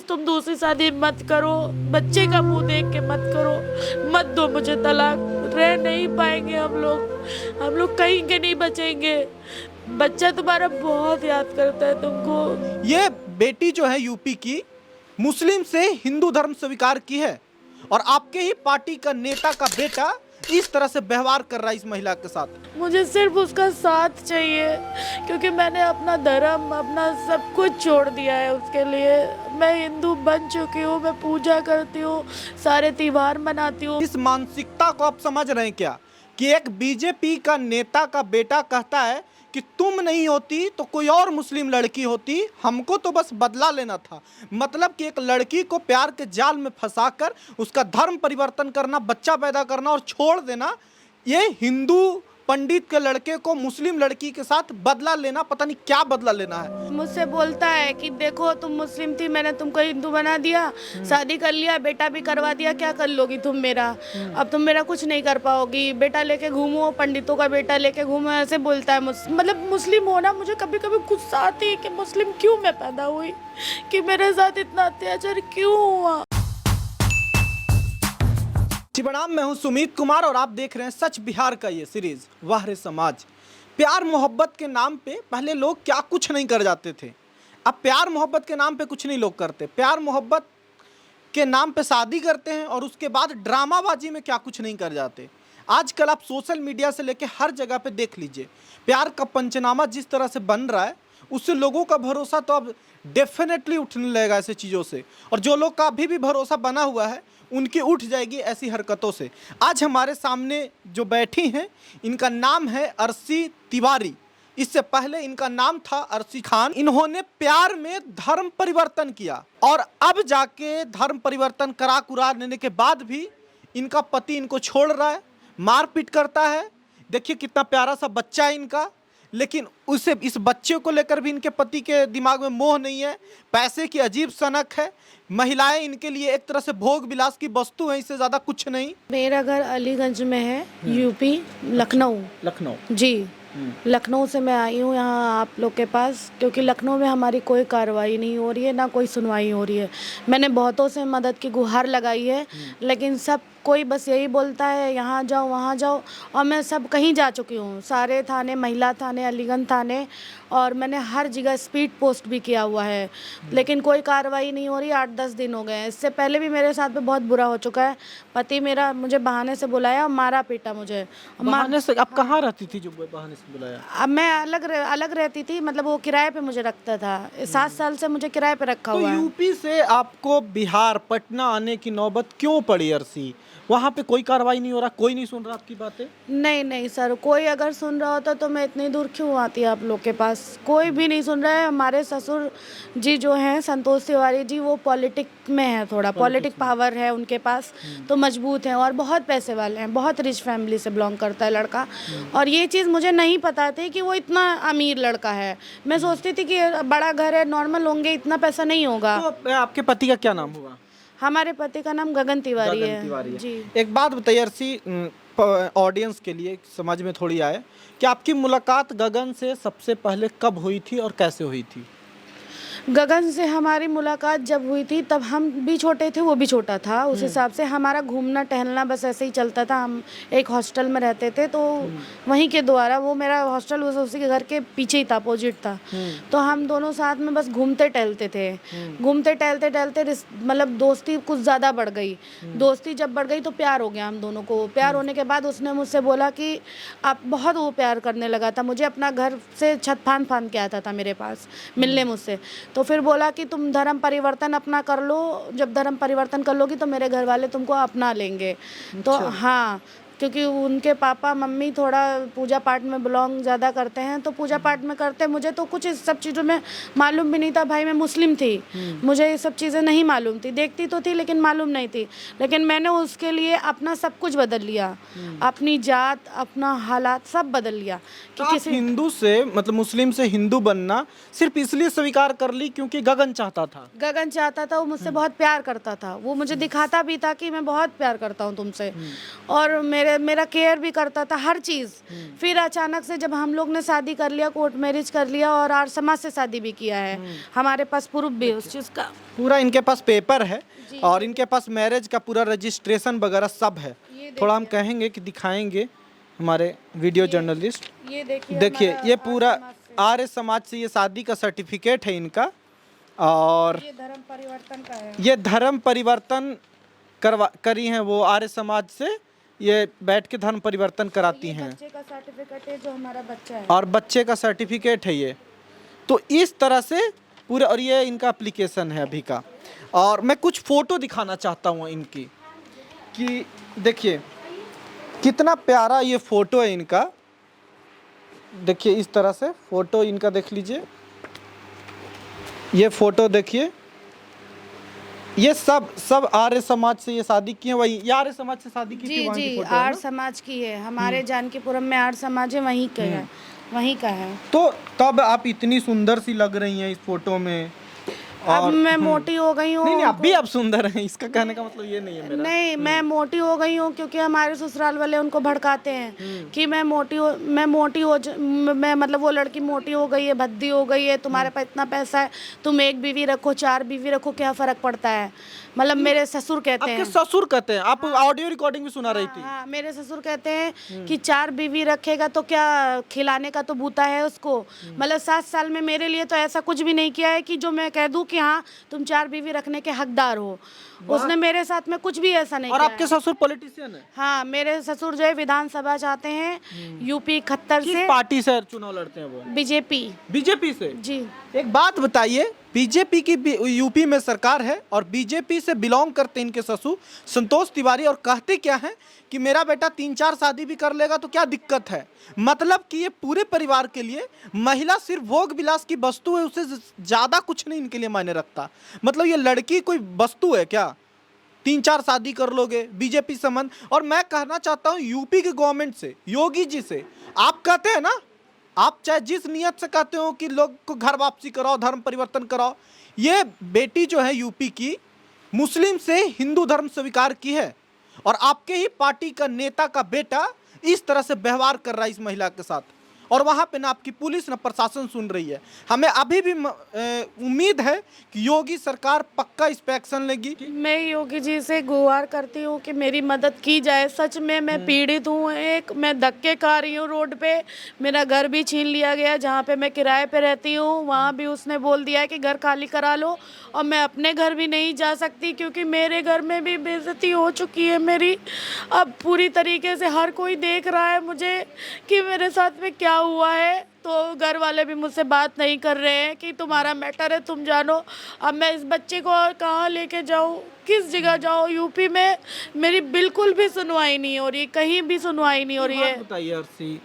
तुम दूसरी शादी मत करो, बच्चे का मुंह देख के मत करो, मत दो मुझे तलाक, रह नहीं पाएंगे हम लोग कहीं के नहीं बचेंगे। बच्चा तुम्हारा बहुत याद करता है तुमको। ये बेटी जो है यूपी की, मुस्लिम से हिंदू धर्म स्वीकार की है और आपके ही पार्टी का नेता का बेटा इस तरह से व्यवहार कर रहा है इस महिला के साथ। मुझे सिर्फ उसका साथ चाहिए, क्योंकि मैंने अपना धर्म, अपना सब कुछ छोड़ दिया है उसके लिए। मैं हिंदू बन चुकी हूँ, मैं पूजा करती हूँ, सारे त्योहार मनाती हूँ। इस मानसिकता को आप समझ रहे हैं क्या कि एक बीजेपी का नेता का बेटा कहता है कि तुम नहीं होती तो कोई और मुस्लिम लड़की होती, हमको तो बस बदला लेना था। मतलब कि एक लड़की को प्यार के जाल में फंसाकर उसका धर्म परिवर्तन करना, बच्चा पैदा करना और छोड़ देना, ये हिंदू पंडित के लड़के को मुस्लिम लड़की के साथ बदला लेना, पता नहीं क्या बदला लेना है। मुझसे बोलता है कि देखो तुम मुस्लिम थी, मैंने तुमको हिंदू बना दिया, शादी कर लिया, बेटा भी करवा दिया, क्या कर लोगी तुम मेरा? अब तुम मेरा कुछ नहीं कर पाओगी, बेटा लेके घूमो, पंडितों का बेटा लेके घूमो, ऐसे बोलता है। मतलब मुस्लिम होना मुझे कभी कभी गुस्सा आती है कि मुस्लिम क्यों मैं पैदा हुई, कि मेरे साथ इतना अत्याचार क्यों हुआ। जी प्रणाम, मैं हूं सुमित कुमार और आप देख रहे हैं सच बिहार का ये सीरीज वाह रे समाज। प्यार मोहब्बत के नाम पे पहले लोग क्या कुछ नहीं कर जाते थे, अब प्यार मोहब्बत के नाम पे कुछ नहीं लोग करते। प्यार मोहब्बत के नाम पे शादी करते हैं और उसके बाद ड्रामाबाजी में क्या कुछ नहीं कर जाते। आजकल आप सोशल मीडिया से लेके हर जगह पे देख लीजिए, प्यार का पंचनामा जिस तरह से बन रहा है, उससे लोगों का भरोसा तो अब डेफिनेटली उठने लगेगा ऐसे चीज़ों से। और जो लोग का अभी भी भरोसा बना हुआ है उनकी उठ जाएगी ऐसी हरकतों से। आज हमारे सामने जो बैठी हैं, इनका नाम है अर्शी तिवारी। इससे पहले इनका नाम था अर्शी खान। इन्होंने प्यार में धर्म परिवर्तन किया और अब जाके धर्म परिवर्तन करा कुरा लेने के बाद भी इनका पति इनको छोड़ रहा है, मारपीट करता है। देखिए कितना प्यारा सा बच्चा है इनका, लेकिन उसे इस बच्चे को लेकर भी इनके पति के दिमाग में मोह नहीं है। पैसे की अजीब सनक है, महिलाएं इनके लिए एक तरह से भोग विलास की वस्तु है, इससे ज़्यादा कुछ नहीं। मेरा घर अलीगंज में है, यूपी, लखनऊ जी। लखनऊ से मैं आई हूँ यहाँ आप लोग के पास, क्योंकि लखनऊ में हमारी कोई कार्रवाई नहीं हो रही है, ना कोई सुनवाई हो रही है। मैंने बहुतों से मदद की गुहार लगाई है, लेकिन सब कोई बस यही बोलता है यहाँ जाओ वहाँ जाओ। और मैं सब कहीं जा चुकी हूँ, सारे थाने, महिला थाने, अलीगंज थाने, और मैंने हर जगह स्पीड पोस्ट भी किया हुआ है, लेकिन कोई कार्रवाई नहीं हो रही। 8-10 दिन हो गए हैं। इससे पहले भी मेरे साथ में बहुत बुरा हो चुका है। पति मेरा मुझे बहाने से बुलाया और मारा पीटा मुझे। बहाने से? आप कहाँ रहती थी जो बहाने से बुलाया? अब मैं अलग रहती थी, मतलब वो किराए पे मुझे रखता था। 7 साल से मुझे किराए पे रखा हुआ है। तो यूपी से आपको बिहार पटना आने की नौबत क्यों पड़ी अर्शी? वहाँ पे कोई कार्रवाई नहीं हो रहा, कोई नहीं सुन रहा आपकी बातें? नहीं सर, कोई अगर सुन रहा होता तो मैं इतनी दूर क्यों आती आप लोग के पास? कोई भी नहीं सुन रहा है। हमारे ससुर जी जो हैं, संतोष तिवारी जी, वो पॉलिटिक में है, थोड़ा पॉलिटिक पावर है उनके पास, तो मजबूत हैं और बहुत पैसे वाले हैं, बहुत रिच फैमिली से बिलोंग करता है लड़का। और ये चीज़ मुझे नहीं पता थी कि वो इतना अमीर लड़का है। मैं सोचती थी कि बड़ा घर है, नॉर्मल होंगे, इतना पैसा नहीं होगा। तो आपके पति का क्या नाम हुआ? हमारे पति का नाम गगन तिवारी है जी। एक बात बताइए अर्शी, ऑडियंस के लिए समझ में थोड़ी आए कि आपकी मुलाकात गगन से सबसे पहले कब हुई थी और कैसे हुई थी? गगन से हमारी मुलाकात जब हुई थी तब हम भी छोटे थे, वो भी छोटा था। उस हिसाब से हमारा घूमना टहलना बस ऐसे ही चलता था। हम एक हॉस्टल में रहते थे, तो वहीं के द्वारा, वो मेरा हॉस्टल उसी के घर के पीछे ही था, अपोजिट था। तो हम दोनों साथ में बस घूमते टहलते थे। घूमते टहलते मतलब दोस्ती कुछ ज़्यादा बढ़ गई। दोस्ती जब बढ़ गई तो प्यार हो गया हम दोनों को। प्यार होने के बाद उसने मुझसे बोला कि आप बहुत वो प्यार करने लगा था, मुझे अपना घर से छत फान के आता था मेरे पास मिलने मुझसे। तो फिर बोला कि तुम धर्म परिवर्तन अपना कर लो, जब धर्म परिवर्तन कर लोगी तो मेरे घर वाले तुमको अपना लेंगे। तो हाँ, क्योंकि उनके पापा मम्मी थोड़ा पूजा पाठ में बिलोंग ज़्यादा करते हैं, तो पूजा पाठ में करते, मुझे तो कुछ इस सब चीज़ों में मालूम भी नहीं था। भाई मैं मुस्लिम थी, मुझे ये सब चीज़ें नहीं मालूम थी, देखती तो थी लेकिन मालूम नहीं थी। लेकिन मैंने उसके लिए अपना सब कुछ बदल लिया, अपनी जात, अपना हालात सब बदल लिया। तो आप हिंदू से, मतलब मुस्लिम से हिंदू बनना सिर्फ इसलिए स्वीकार कर ली क्योंकि गगन चाहता था? गगन चाहता था, वो मुझसे बहुत प्यार करता था, वो मुझे दिखाता भी था कि मैं बहुत प्यार करता हूँ तुमसे। और मेरे मेरा केयर भी करता था, हर चीज़। फिर अचानक से जब हम लोग ने शादी कर लिया, कोर्ट मैरिज कर लिया और आर्य समाज से शादी भी किया है, हमारे पास प्रूफ भी है उस चीज़ का। पूरा इनके पास पेपर है और इनके पास मैरिज का पूरा रजिस्ट्रेशन वगैरह सब है। थोड़ा हम कहेंगे कि दिखाएंगे हमारे वीडियो जर्नलिस्ट। ये देखिए ये पूरा आर्य समाज से ये शादी का सर्टिफिकेट है इनका, और ये धर्म परिवर्तन का है। ये धर्म परिवर्तन करी हैं वो आर्य समाज से, ये बैठ के धर्म परिवर्तन कराती हैं। बच्चे का सर्टिफिकेट है जो हमारा बच्चा है, और बच्चे का सर्टिफिकेट है ये। तो इस तरह से पूरे, और ये इनका एप्लीकेशन है अभी का। और मैं कुछ फ़ोटो दिखाना चाहता हूँ इनकी, कि देखिए कितना प्यारा ये फ़ोटो है इनका। देखिए इस तरह से फ़ोटो इनका देख लीजिए, ये फ़ोटो देखिए, ये सब आर्य समाज से ये शादी की है। वही ये आर्य समाज से शादी की थी, जी वहाँ की जी फोटो है आर्य ना? समाज की है, हमारे जानकीपुरम में आर्य समाज है, वहीं का है, वहीं का है। तो तब आप इतनी सुंदर सी लग रही हैं इस फोटो में। अब मैं मोटी हो गई हूँ। नहीं अभी आप सुंदर हैं, इसका कहने का मतलब ये नहीं है मेरा। नहीं, मैं मोटी हो गई हूँ क्योंकि हमारे ससुराल वाले उनको भड़काते हैं कि मैं मतलब वो लड़की मोटी हो गई है, भद्दी हो गई है, तुम्हारे पास इतना पैसा है, तुम एक बीवी रखो, 4 बीवी रखो, क्या फर्क पड़ता है। मतलब मेरे ससुर कहते हैं। आपके ससुर कहते हैं? आप ऑडियो रिकॉर्डिंग भी सुना रही थी। हाँ, मेरे ससुर कहते हैं कि 4 बीवी रखेगा तो क्या, खिलाने का तो बूता है उसको। मतलब 7 साल में मेरे लिए तो ऐसा कुछ भी नहीं किया है कि जो मैं कह दूं कि हाँ तुम 4 बीवी रखने के हकदार हो। उसने मेरे साथ में कुछ भी ऐसा नहीं और किया आपके है। ससुर पॉलिटिशियन है? हाँ, मेरे ससुर जो है विधानसभा चाहते हैं, यूपी 71 किस से। पार्टी से चुनाव लड़ते हैं वो? बीजेपी। बीजेपी से? जी। एक बात बताइए, बीजेपी की यूपी में सरकार है और बीजेपी से बिलोंग करते इनके ससुर संतोष तिवारी, और कहते क्या हैं कि मेरा बेटा 3-4 शादी भी कर लेगा तो क्या दिक्कत है। मतलब कि ये पूरे परिवार के लिए महिला सिर्फ भोग विलास की वस्तु है, उससे ज़्यादा कुछ नहीं इनके लिए मायने रखता। मतलब ये लड़की कोई वस्तु है क्या? 3-4 शादी कर लोगे, बीजेपी संबंध। और मैं कहना चाहता हूँ यूपी के गवर्नमेंट से, योगी जी से, आप कहते हैं ना, आप चाहे जिस नियत से कहते हो कि लोग को घर वापसी कराओ, धर्म परिवर्तन कराओ, ये बेटी जो है यूपी की मुस्लिम से हिंदू धर्म स्वीकार की है, और आपके ही पार्टी का नेता का बेटा इस तरह से व्यवहार कर रहा है इस महिला के साथ, और वहाँ पे ना आपकी पुलिस ना प्रशासन सुन रही है। हमें अभी भी उम्मीद है कि योगी सरकार पक्का इस पे एक्शन लेगी। मैं योगी जी से गुहार करती हूँ कि मेरी मदद की जाए। सच में मैं पीड़ित हूँ, मैं धक्के खा रही हूँ रोड पे। मेरा घर भी छीन लिया गया, जहाँ पे मैं किराए पे रहती हूँ वहाँ भी उसने बोल दिया है कि घर खाली करा लो, और मैं अपने घर भी नहीं जा सकती क्योंकि मेरे घर में भी बेइज्जती हो चुकी है मेरी। अब पूरी तरीके से हर कोई देख रहा है मुझे कि मेरे साथ में क्या हुआ है, तो घर वाले भी मुझसे बात नहीं कर रहे हैं कि तुम्हारा मैटर है, तुम जानो। अब मैं इस बच्चे को कहाँ लेके जाऊँ, किस जगह जाऊँ? यूपी में मेरी बिल्कुल भी सुनवाई नहीं हो रही, कहीं भी सुनवाई नहीं हो रही है। बताइए अर्शी,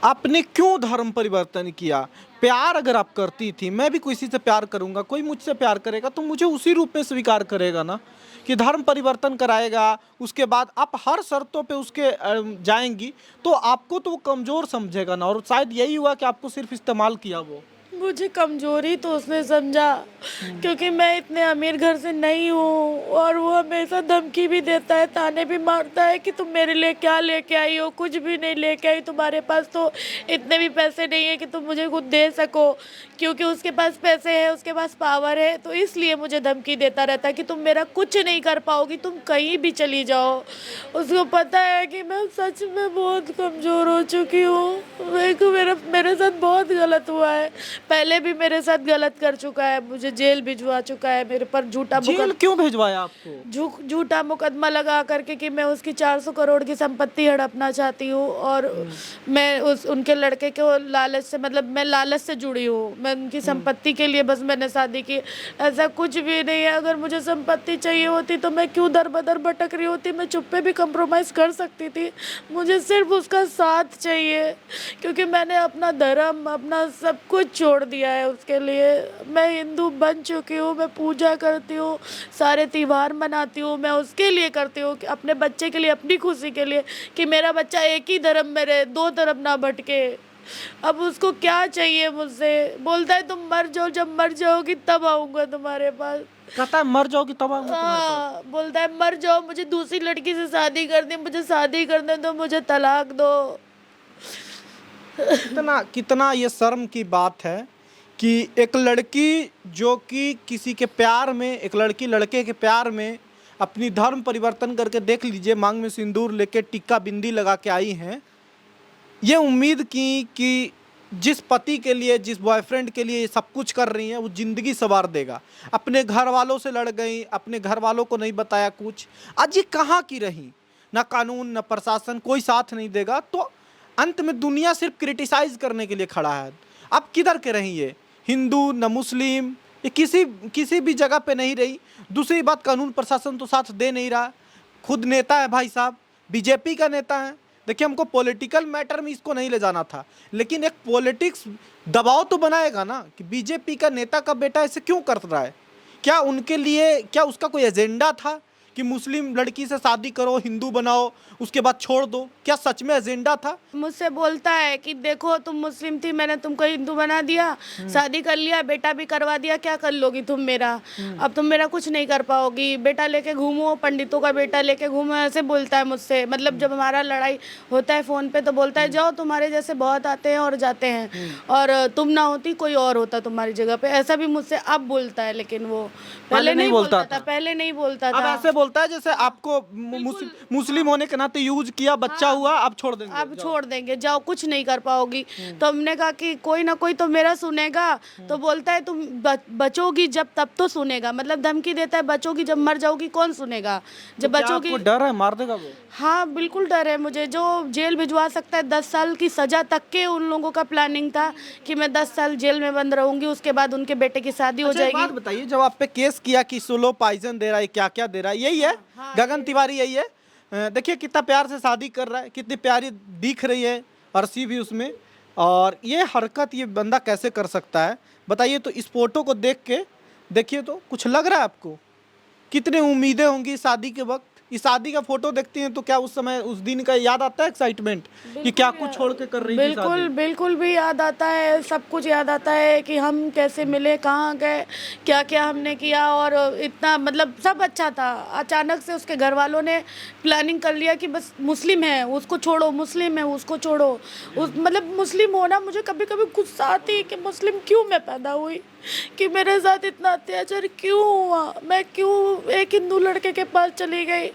आपने क्यों धर्म परिवर्तन किया? प्यार अगर आप करती थी, मैं भी किसी से प्यार करूंगा, कोई मुझसे प्यार करेगा तो मुझे उसी रूप में स्वीकार करेगा ना, कि धर्म परिवर्तन कराएगा, उसके बाद आप हर शर्तों पे उसके जाएंगी तो आपको तो वो कमज़ोर समझेगा ना। और शायद यही हुआ कि आपको सिर्फ इस्तेमाल किया वो। मुझे कमजोरी तो उसने समझा क्योंकि मैं इतने अमीर घर से नहीं हूँ, और वो हमेशा धमकी भी देता है, ताने भी मारता है कि तुम मेरे लिए क्या लेके आई हो, कुछ भी नहीं लेके आई, तुम्हारे पास तो इतने भी पैसे नहीं है कि तुम मुझे खुद दे सको। क्योंकि उसके पास पैसे है, उसके पास पावर है, तो इसलिए मुझे धमकी देता रहता है कि तुम मेरा कुछ नहीं कर पाओगी, तुम कहीं भी चली जाओ। उसको पता है कि मैं सच में बहुत कमज़ोर हो चुकी हूँ। मेरे साथ बहुत गलत हुआ है, पहले भी मेरे साथ गलत कर चुका है, मुझे जेल भिजवा चुका है, मेरे पर जेल क्यों भिजवाया आपको? झूठा मुकदमा लगा करके कि मैं उसकी 400 करोड़ की संपत्ति हड़पना चाहती हूँ, और मैं उनके लड़के को लालच से, मतलब मैं लालच से जुड़ी हूँ, मैं उनकी संपत्ति के लिए बस मैंने शादी की। ऐसा कुछ भी नहीं है। अगर मुझे संपत्ति चाहिए होती तो मैं क्यों दर बदर भटक रही होती? मैं चुप पे भी कंप्रोमाइज़ कर सकती थी। मुझे सिर्फ उसका साथ चाहिए, क्योंकि मैंने अपना धर्म, अपना सब कुछ छोड़ दिया है उसके लिए। मैं हिंदू बन चुकी हूँ, मैं पूजा करती हूँ, सारे त्यौहार मनाती हूँ, मैं उसके लिए करती हूँ, अपने बच्चे के लिए, अपनी खुशी के लिए, कि मेरा बच्चा एक ही धर्म में रहे, 2 तरफ ना भटके। अब उसको क्या चाहिए मुझसे? बोलता है तुम मर जाओ, जब मर जाओगी तब आऊँगा तुम्हारे पास। कहता है मर जाओगी तब आऊंगा तुम्हारे पास। हाँ, बोलता है मर जाओ, मुझे दूसरी लड़की से शादी कर दे, मुझे शादी करने दो, मुझे तलाक दो। कितना कितना ये शर्म की बात है कि एक लड़की जो कि किसी के प्यार में, एक लड़की लड़के के प्यार में अपनी धर्म परिवर्तन करके, देख लीजिए, मांग में सिंदूर लेके टिक्का बिंदी लगा के आई हैं। ये उम्मीद की कि जिस पति के लिए, जिस बॉयफ्रेंड के लिए ये सब कुछ कर रही हैं वो ज़िंदगी संवार देगा। अपने घर वालों से लड़ गई, अपने घर वालों को नहीं बताया कुछ। आज ये कहाँ की रही, ना कानून ना प्रशासन, कोई साथ नहीं देगा। तो अंत में दुनिया सिर्फ क्रिटिसाइज करने के लिए खड़ा है। अब किधर के रही ये, हिंदू न मुस्लिम, ये किसी भी जगह पे नहीं रही। दूसरी बात, कानून प्रशासन तो साथ दे नहीं रहा। खुद नेता है भाई साहब, बीजेपी का नेता है। देखिए, हमको पॉलिटिकल मैटर में इसको नहीं ले जाना था, लेकिन एक पॉलिटिक्स दबाव तो बनाएगा ना कि बीजेपी का नेता का बेटा ऐसे क्यों कर रहा है। क्या उनके लिए, क्या उसका कोई एजेंडा था कि मुस्लिम लड़की से शादी करो, हिंदू बनाओ, उसके बाद छोड़ दो? क्या सच में एजेंडा था? मुझसे बोलता है कि देखो तुम मुस्लिम थी, मैंने तुमको हिंदू बना दिया, शादी कर लिया, बेटा भी करवा दिया, क्या कर लोगी तुम मेरा? अब तुम मेरा कुछ नहीं कर पाओगी, बेटा लेके घूमो, पंडितों का बेटा लेके घूमो, ऐसे बोलता है मुझसे। मतलब जब हमारा लड़ाई होता है फ़ोन पे तो बोलता है जाओ, तुम्हारे जैसे बहुत आते हैं और जाते हैं, और तुम ना होती कोई और होता तुम्हारी जगह पे, ऐसा भी मुझसे अब बोलता है। लेकिन वो पहले नहीं बोलता था, पहले नहीं बोलता अब था। ऐसे बोलता है जैसे आपको मुस्लिम होने के नाते यूज किया, बच्चा हुआ, अब छोड़ देंगे, अब छोड़ देंगे, जाओ, कुछ नहीं कर पाओगी। तो हमने कहा कि कोई ना कोई तो मेरा सुनेगा। तो बोलता है तुम बचोगी जब तब तो सुनेगा, मतलब धमकी देता है, बचोगी जब, मर जाओगी कौन सुनेगा जब बचोगी। आपको डर है मार देगा वो? हाँ बिल्कुल डर है मुझे, जो जेल भिजवा सकता है। 10 साल की सजा तक के उन लोगों का प्लानिंग था कि मैं 10 साल जेल में बंद रहूंगी, उसके बाद उनके बेटे की शादी हो अच्छा, एक जाएगी। बात बताइए, जब आप पे केस किया कि सोलो पॉइजन दे रहा है, क्या क्या दे रहा है, यही है? गगन तिवारी यही है? देखिए कितना प्यार से शादी कर रहा है, कितनी प्यारी दिख रही है अर्शी भी उसमें। और ये हरकत ये बंदा कैसे कर सकता है बताइए? तो इस फोटो को देख के देखिए तो कुछ लग रहा है आपको? कितनी उम्मीदें होंगी शादी के वक्त। इस शादी का फोटो देखती हैं तो क्या उस समय, उस दिन का याद आता है एक्साइटमेंट कि क्या कुछ छोड़ के कर रही थी शादी? बिल्कुल बिल्कुल भी याद आता है, सब कुछ याद आता है कि हम कैसे मिले, कहाँ गए, क्या क्या हमने किया। और इतना मतलब सब अच्छा था। अचानक से उसके घर वालों ने प्लानिंग कर लिया कि बस मुस्लिम है उसको छोड़ो, मुस्लिम है उसको छोड़ो। मतलब मुस्लिम होना, मुझे कभी कभी गुस्सा आती है कि मुस्लिम क्यों मैं पैदा हुई, कि मेरे साथ इतना अत्याचार क्यों हुआ, मैं क्यों एक हिंदू लड़के के पास चली गई,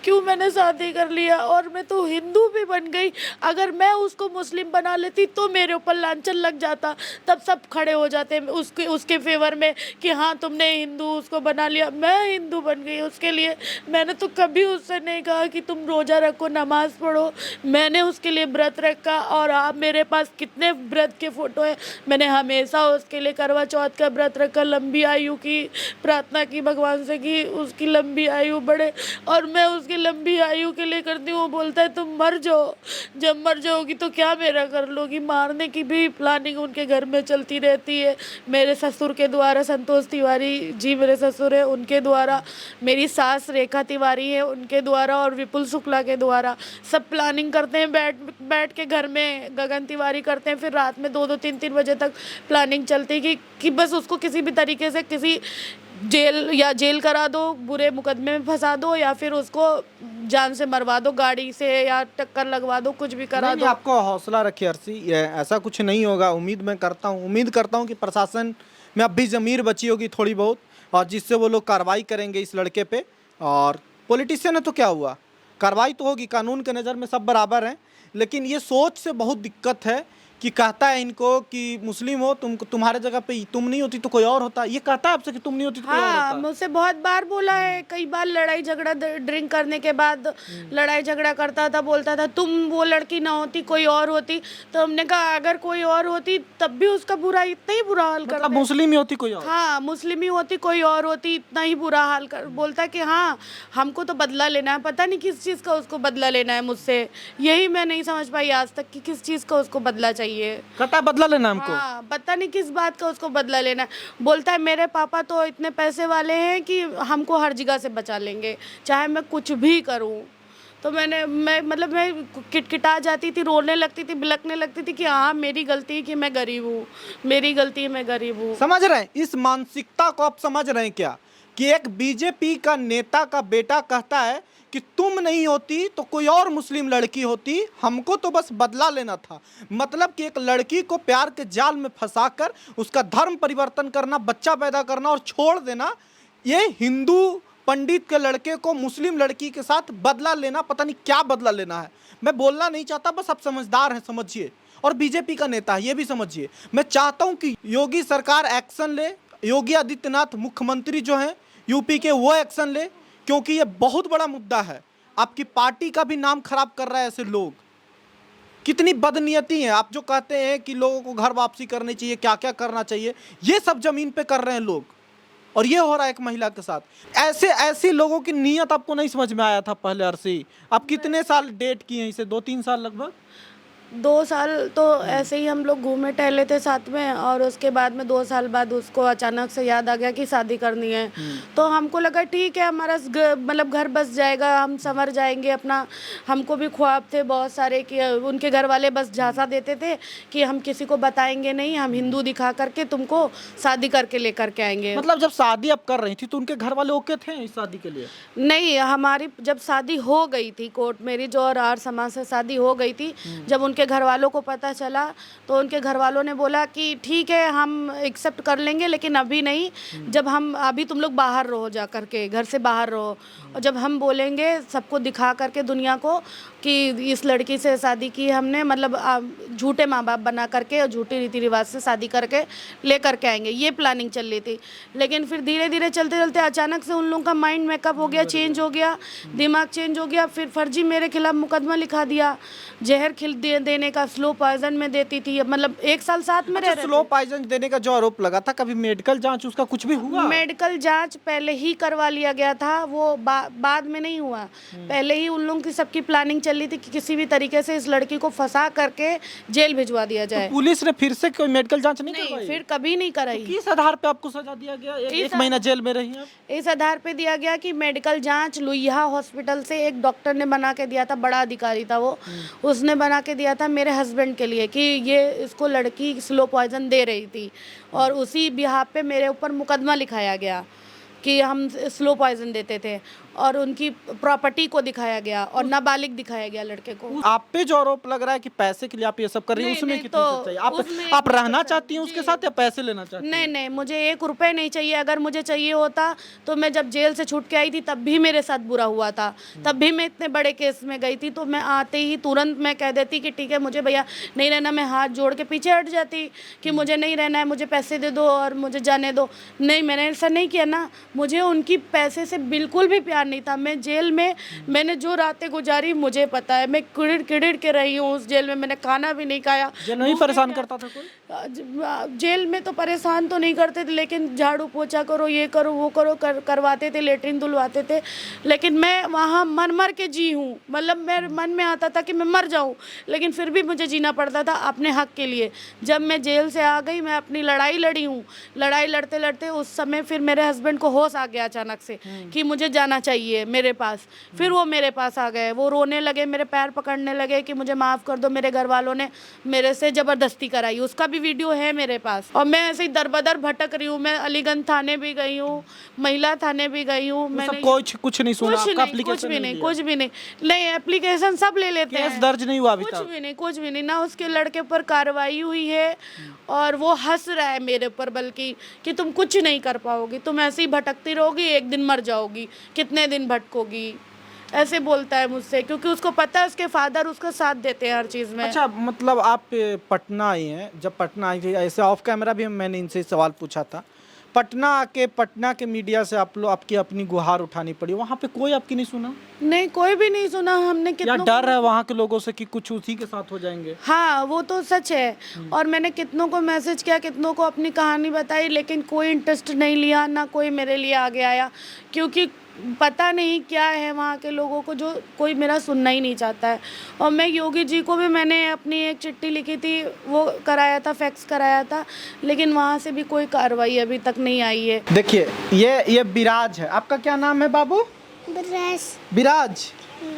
क्यों मैंने शादी कर लिया, और मैं तो हिंदू भी बन गई। अगर मैं उसको मुस्लिम बना लेती तो मेरे ऊपर लांछन लग जाता, तब सब खड़े हो जाते उसके फेवर में कि हाँ तुमने हिंदू उसको बना लिया। मैं हिंदू बन गई उसके लिए। मैंने तो कभी उससे नहीं कहा कि तुम रोज़ा रखो, नमाज पढ़ो। मैंने उसके लिए व्रत रखा, और आप मेरे पास कितने व्रत के फ़ोटो हैं। मैंने हमेशा उसके लिए करवा चौथ का व्रत रखा, लंबी आयु की प्रार्थना की भगवान से कि उसकी लंबी आयु बढ़े, और मैं उसकी लंबी आयु के लिए करती हूँ। वो बोलता है तुम मर जाओ, जब मर जाओगी तो क्या मेरा कर लोगी। मारने की भी प्लानिंग उनके घर में चलती रहती है। मेरे ससुर के द्वारा, संतोष तिवारी जी मेरे ससुर है, उनके द्वारा, मेरी सास रेखा तिवारी है उनके द्वारा, और विपुल शुक्ला के द्वारा सब प्लानिंग करते हैं। बैठ के घर में गगन तिवारी करते हैं। फिर रात में 2-2 3-3 बजे तक प्लानिंग चलती है कि बस उसको किसी भी तरीके से किसी जेल करा दो, बुरे मुकदमे में फंसा दो, या फिर उसको जान से मरवा दो, गाड़ी से या टक्कर लगवा दो, कुछ भी करा दो। आपको हौसला रखिए अर्शी, ऐसा कुछ नहीं होगा। उम्मीद करता हूँ कि प्रशासन में अब भी ज़मीर बची होगी थोड़ी बहुत, और जिससे वो लोग कार्रवाई करेंगे इस लड़के पे। और पॉलिटिशियन है तो क्या हुआ, कार्रवाई तो होगी, कानून के नज़र में सब बराबर हैं। लेकिन ये सोच से बहुत दिक्कत है कि कहता है इनको कि मुस्लिम हो तुम, तुम्हारे जगह पे तुम नहीं होती तो कोई और होता। ये कहता है आपसे कि तुम नहीं होती तो कोई और हाँ, होता। मुझसे बहुत बार बोला है, कई बार लड़ाई झगड़ा, ड्रिंक करने के बाद लड़ाई झगड़ा करता था, बोलता था तुम वो लड़की ना होती कोई और होती। तो हमने कहा अगर कोई और होती तब भी उसका इतना ही बुरा हाल मतलब करते। मुस्लिम ही होती कोई और? हाँ, मुस्लिम ही होती कोई और होती, इतना ही बुरा हाल कर। बोलता है कि हाँ हमको तो बदला लेना है, पता नहीं किस चीज़ का उसको बदला लेना है मुझसे। यही मैं नहीं समझ पाई आज तक कि किस चीज़ का उसको बदला चाहिए। कहता है बदला लेना हमको। हाँ, पता नहीं किस बात का उसको बदला लेना है। बोलता है मेरे पापा तो इतने पैसे वाले हैं कि हमको हर जगह से बचा लेंगे, चाहे मैं कुछ भी करूं। तो मैं किटकिटा जाती थी, रोने लगती थी, बिलखने लगती थी कि हाँ मेरी गलती है कि मैं गरीब हूँ, मेरी गलती है मैं गरीब हूँ। समझ रहे हैं इस मानसिकता को? आप समझ रहे हैं क्या? कि एक बीजेपी का नेता का बेटा कहता है कि तुम नहीं होती तो कोई और मुस्लिम लड़की होती, हमको तो बस बदला लेना था। मतलब कि एक लड़की को प्यार के जाल में फंसाकर उसका धर्म परिवर्तन करना, बच्चा पैदा करना और छोड़ देना, ये हिंदू पंडित के लड़के को मुस्लिम लड़की के साथ बदला लेना, पता नहीं क्या बदला लेना है। मैं बोलना नहीं चाहता, बस आप समझदार हैं, समझिए। और बीजेपी का नेता है, ये भी समझिए। मैं चाहता हूं कि योगी सरकार एक्शन ले, योगी आदित्यनाथ मुख्यमंत्री जो हैं यूपी के, वो एक्शन ले, क्योंकि ये बहुत बड़ा मुद्दा है। आपकी पार्टी का भी नाम खराब कर रहा है ऐसे लोग। कितनी बदनीयती है। आप जो कहते हैं कि लोगों को घर वापसी करनी चाहिए, क्या क्या करना चाहिए, ये सब जमीन पे कर रहे हैं लोग, और ये हो रहा है एक महिला के साथ। ऐसे लोगों की नीयत आपको नहीं समझ में आया था पहले अरसी? आप कितने साल डेट किए हैं इसे? 2-3 साल लगभग? 2 साल तो ऐसे ही हम लोग घूमे टहले थे साथ में, और उसके बाद में 2 साल बाद उसको अचानक से याद आ गया कि शादी करनी है। तो हमको लगा ठीक है, हमारा मतलब घर बस जाएगा, हम संवर जाएंगे अपना। हमको भी ख्वाब थे बहुत सारे कि उनके घर वाले बस झांसा देते थे कि हम किसी को बताएंगे नहीं, हम हिंदू दिखा करके तुमको शादी करके लेकर के आएंगे। मतलब जब शादी आप कर रही थी तो उनके घर वाले ओके थे इस शादी के लिए? नहीं, हमारी जब शादी हो गई थी, कोर्ट मैरिज और आर्य समाज से शादी हो गई थी, जब उनके घर वालों को पता चला तो उनके घर वालों ने बोला कि ठीक है हम एक्सेप्ट कर लेंगे, लेकिन अभी नहीं, जब हम अभी तुम लोग बाहर रहो, जा करके घर से बाहर रहो, और जब हम बोलेंगे सबको दिखा करके दुनिया को कि इस लड़की से शादी की हमने, मतलब झूठे माँ बाप बना करके और झूठे रीति रिवाज से शादी करके ले करके आएंगे, ये प्लानिंग चल रही थी। लेकिन फिर धीरे धीरे चलते चलते अचानक से उन लोगों का माइंड मेकअप हो गया, चेंज हो गया, दिमाग चेंज हो गया। फिर फर्जी मेरे खिलाफ मुकदमा लिखा दिया, जहर देने का, स्लो पॉइजन में देती थी। मतलब 1 साल साथ में रह स्लो पॉइजन देने का जो आरोप लगा था, कभी मेडिकल जांच उसका कुछ भी हुआ? मेडिकल जांच पहले ही करवा लिया गया था, वो बाद में नहीं हुआ। पहले ही उन लोगों की सबकी प्लानिंग चल रही थी कि किसी भी तरीके से इस लड़की को फंसा करके जेल भिजवा दिया जाए। तो पुलिस ने फिर से कोई मेडिकल जांच नहीं करवाई? फिर कभी नहीं कराई। तो किस आधार पे आपको सजा दिया गया? एक महीना जेल में रही आप? इस आधार पे दिया गया कि मेडिकल जांच लुइहा हॉस्पिटल से एक डॉक्टर ने बना के दिया था, बड़ा अधिकारी था वो, उसने बना के दिया था मेरे हस्बैंड के लिए कि ये इसको लड़की स्लो पॉइजन दे रही थी, और उसी बिहाफ पे मेरे ऊपर मुकदमा लिखाया गया कि हम स्लो पॉइजन देते थे, और उनकी प्रॉपर्टी को दिखाया गया और नाबालिग दिखाया गया लड़के को। आप पे जो आरोप लग रहा है कि पैसे के लिए आप ये सब कर रही हैं, उसमें कितनी सच्चाई? आप रहना चाहती हैं उसके साथ या पैसे लेना चाहती हैं? नहीं, मुझे 1 रुपए नहीं चाहिए। अगर मुझे चाहिए होता तो मैं जब जेल से छूट के आई थी तब भी मेरे साथ बुरा हुआ था, तब भी मैं इतने बड़े केस में गई थी, तो मैं आते ही तुरंत मैं कह देती कि ठीक है मुझे भैया नहीं रहना, मैं हाथ जोड़ के पीछे हट जाती कि मुझे नहीं रहना है, मुझे पैसे दे दो और मुझे जाने दो। नहीं, मैंने ऐसा नहीं किया ना, मुझे उनकी पैसे से बिल्कुल भी प्यार नहीं था। मैं जेल में मैंने जो रातें गुजारी मुझे पता है, मैं किड़िड़ के रही हूँ उस जेल में, मैंने खाना भी नहीं खाया। जेल में ही परेशान करता था कोई? जेल में तो परेशान तो नहीं करते थे, लेकिन झाड़ू पोछा करो, ये करो, वो करो, करवाते थे, लेटरिन धुलवाते थे। लेकिन मैं वहाँ मर के जी हूँ, मतलब मेरे मन में आता था कि मैं मर जाऊँ, लेकिन फिर भी मुझे जीना पड़ता था अपने हक के लिए। जब मैं जेल से आ गई, मैं अपनी लड़ाई लड़ी हूँ। लड़ाई लड़ते लड़ते उस समय फिर मेरे हस्बैंड को होश आ गया अचानक से कि मुझे जाना चाहिए मेरे पास। फिर वो मेरे पास आ गए, वो रोने लगे, मेरे पैर पकड़ने लगे कि मुझे माफ़ कर दो। मेरे घर वालों ने मेरे से ज़बरदस्ती कराई, उसका भी वीडियो है मेरे पास। और मैं ऐसे ही दर-बदर भटक रही हूँ। मैं अलीगंज थाने भी गई हूँ, महिला थाने भी गई हूँ। मैंने कुछ नहीं सुना? कुछ भी नहीं। नहीं, एप्लीकेशन सब ले लेते हैं। केस दर्ज नहीं हुआ अभी तक? कुछ भी नहीं ना उसके लड़के पर कार्रवाई हुई है, और वो हंस रहा है मेरे ऊपर बल्कि कि तुम कुछ नहीं कर पाओगी, तुम ऐसे ही भटकती रहोगी, एक दिन मर जाओगी, कितने दिन भटकोगी, ऐसे बोलता है मुझसे, क्योंकि उसको पता है उसके फादर उसका साथ देते हैं हर चीज़ में। अच्छा, मतलब आप पटना आई हैं, जब पटना आई थी ऐसे ऑफ कैमरा भी मैंने इनसे सवाल पूछा था, पटना के मीडिया से आपकी अपनी गुहार उठानी पड़ी, वहाँ पे कोई आपकी नहीं सुना? नहीं, कोई भी नहीं सुना। हमने कितना डर है वहाँ के लोगों से कि कुछ उसी के साथ हो जाएंगे? हाँ, वो तो सच है। और मैंने कितनों को मैसेज किया, कितनों को अपनी कहानी बताई, लेकिन कोई इंटरेस्ट नहीं लिया, ना कोई मेरे लिए आगे आया, क्योंकि पता नहीं क्या है वहाँ के लोगों को जो कोई मेरा सुनना ही नहीं चाहता है। और मैं योगी जी को भी मैंने अपनी एक चिट्ठी लिखी थी, वो कराया था, फैक्स कराया था, लेकिन वहाँ से भी कोई कार्रवाई अभी तक नहीं आई है। देखिए, ये विराज है। आपका क्या नाम है बाबू? विराज।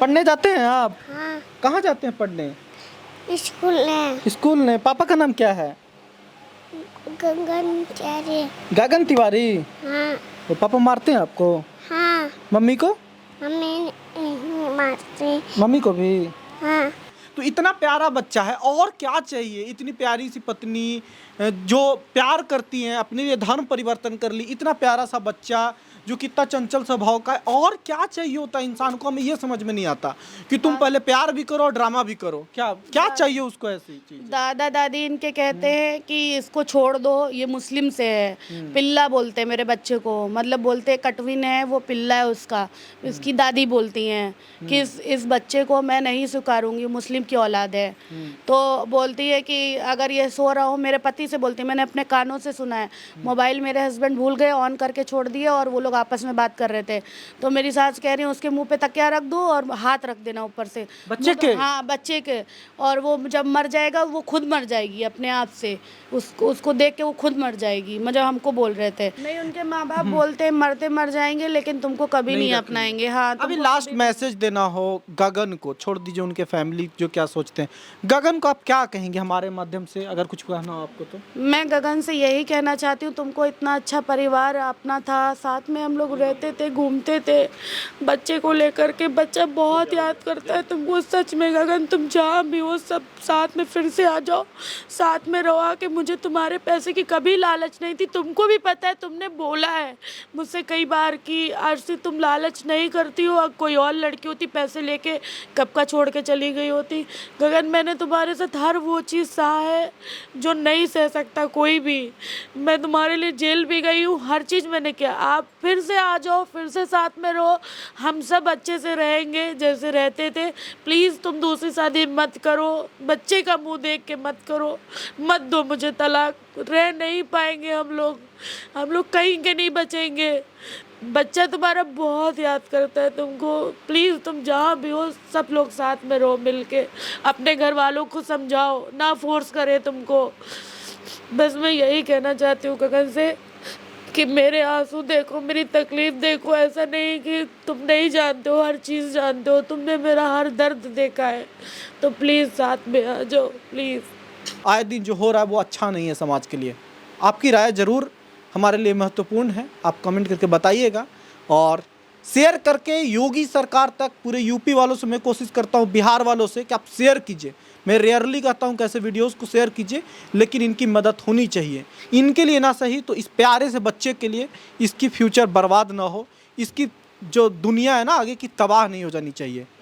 पढ़ने जाते हैं आप? हाँ। कहाँ जाते हैं पढ़ने? स्कूल में। पापा का नाम क्या है? गगन तिवारी। गगन तिवारी? हाँ। तो पापा मारते हैं आपको? हाँ, मम्मी को? मम्मी नहीं मारती। मम्मी को भी? हाँ, तो इतना प्यारा बच्चा है, और क्या चाहिए? इतनी प्यारी सी पत्नी जो प्यार करती हैं, अपने लिए धर्म परिवर्तन कर ली, इतना प्यारा सा बच्चा जो कितना चंचल स्वभाव का है, और क्या चाहिए होता है इंसान को? हमें ये समझ में नहीं आता कि तुम पहले प्यार भी करो और ड्रामा भी करो। क्या क्या चाहिए उसको ऐसी चीज? दादा दादी इनके कहते हैं कि इसको छोड़ दो, ये मुस्लिम से है। पिल्ला बोलते हैं मेरे बच्चे को, मतलब बोलते हैं कटविन है वो, पिल्ला है उसका। इसकी दादी बोलती हैं कि इस बच्चे को मैं नहीं स्वीकारूंगी, मुस्लिम की औलाद है। तो बोलती है कि अगर ये सो रहा हो, मेरे पति से बोलती है, मैंने अपने कानों से सुना है, मोबाइल मेरे हस्बैंड भूल गए ऑन करके छोड़ दिए और वो लोग आपस में बात कर रहे थे, तो मेरी सास कह रही है उसके मुंह पे तकिया रख दो और हाथ रख देना ऊपर से बच्चे के? हाँ, बच्चे के। और वो जब मर जाएगा वो खुद मर जाएगी अपने आप से, उसको देख के वो खुद मर जाएगी। मतलब हमको बोल रहे थे नहीं, उनके माँ बाप बोलते हैं मरते मर जाएंगे लेकिन तुमको कभी नहीं अपनाएंगे। हाँ, अभी लास्ट मैसेज देना हो गगन को, छोड़ दीजिए उनके फैमिली जो क्या सोचते हैं, गगन को आप क्या कहेंगे हमारे माध्यम से, अगर कुछ कहना हो आपको तो? मैं गगन से यही कहना चाहती हूँ, तुमको इतना अच्छा परिवार अपना था, साथ में हम लोग रहते थे, घूमते थे बच्चे को लेकर के, बच्चा बहुत याद करता है तुमको। सच में गगन, तुम जहाँ भी हो सब साथ में फिर से आ जाओ, साथ में रहो। कि मुझे तुम्हारे पैसे की कभी लालच नहीं थी, तुमको भी पता है, तुमने बोला है मुझसे कई बार कि आज से तुम लालच नहीं करती हो, अब कोई और लड़की होती पैसे लेके कब का छोड़ के चली गई होती। गगन, मैंने तुम्हारे साथ हर वो चीज़ सहा है जो नहीं सह सकता कोई भी। मैं तुम्हारे लिए जेल भी गई हूँ, हर चीज़ मैंने किया। आप फिर से आ जाओ, फिर से साथ में रहो, हम सब अच्छे से रहेंगे जैसे रहते थे। प्लीज़ तुम दूसरी शादी मत करो, बच्चे का मुंह देख के मत करो, मत दो मुझे तलाक। रह नहीं पाएंगे हम लोग कहीं के नहीं बचेंगे। बच्चा तुम्हारा बहुत याद करता है तुमको। प्लीज़ तुम जहाँ भी हो सब लोग साथ में रहो मिल के, अपने घर वालों को समझाओ, ना फोर्स करे तुमको। बस मैं यही कहना चाहती हूँ गगन से कि मेरे आंसू देखो, मेरी तकलीफ देखो। ऐसा नहीं कि तुम नहीं जानते हो, हर चीज़ जानते हो, तुमने मेरा हर दर्द देखा है, तो प्लीज़ साथ में आ जाओ प्लीज़। आए दिन जो हो रहा है वो अच्छा नहीं है समाज के लिए। आपकी राय ज़रूर हमारे लिए महत्वपूर्ण है, आप कमेंट करके बताइएगा और शेयर करके योगी सरकार तक, पूरे यूपी वालों से मैं कोशिश करता हूँ, बिहार वालों से, कि आप शेयर कीजिए। मैं रेयरली कहता हूँ कैसे वीडियोस को शेयर कीजिए, लेकिन इनकी मदद होनी चाहिए, इनके लिए ना सही तो इस प्यारे से बच्चे के लिए, इसकी फ्यूचर बर्बाद ना हो, इसकी जो दुनिया है ना आगे की तबाह नहीं हो जानी चाहिए।